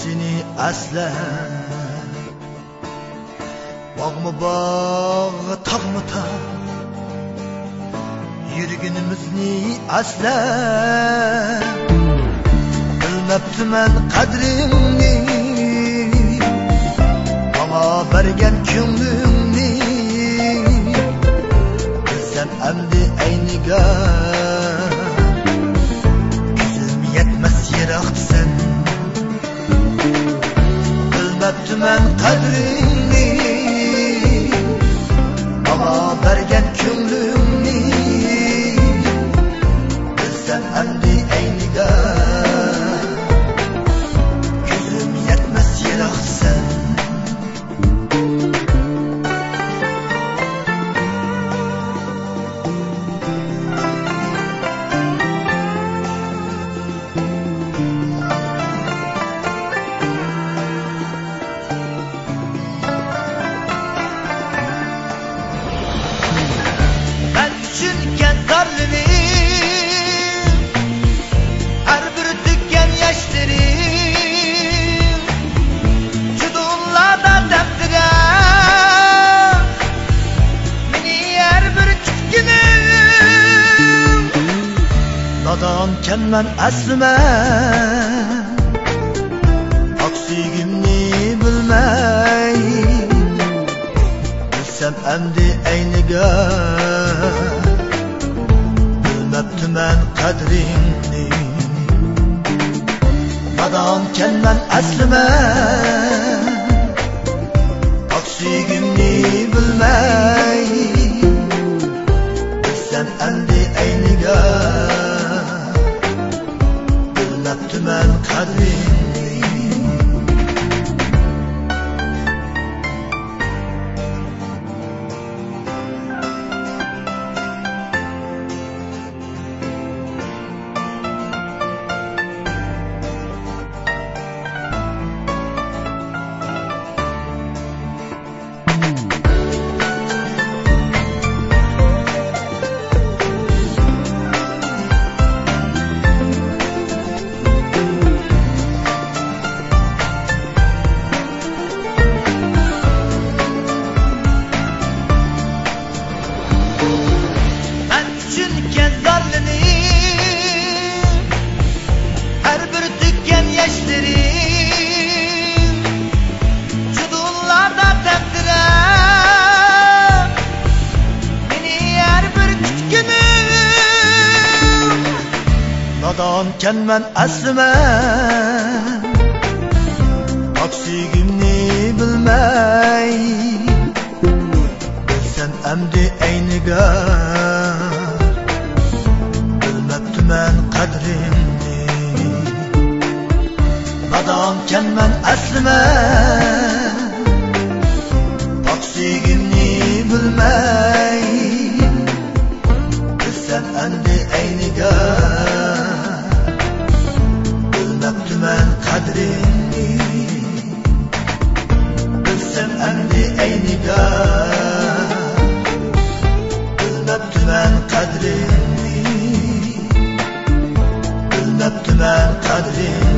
seni asla. Bağmı bağ, tağmı tağ, yürgünümüzni asla. Bilmeptimen kadrini, bana bergen köngülni. Bilsem emdi ayniga, gözüm yetmez yiraktsen. Bilmeptimen kadrini, bana bergen köngülni. Bilsem emdi ayniga, gözüm yetmez yiraktsen. Nadanken men aslime, aksiyimni bilmey. Bilsem emdi ayniga, bilmeptimen kadrini. Nadanken men aslime, aksiyimni bilmey. Bilsem emdi ayniga, bilmeptimen kadrini. Nadanken men aslime, aksiyimni bilmey. Bilsem emdi ayniga, bilmeptimen kadrini. Nadanken men aslime, aksiyimni bilmey. Bilsem emdi ayniga, bilmeptimen kadrini. Bilsem emdi ayniga, bilmeptimen kadrini. Bilmeptimen kadrini.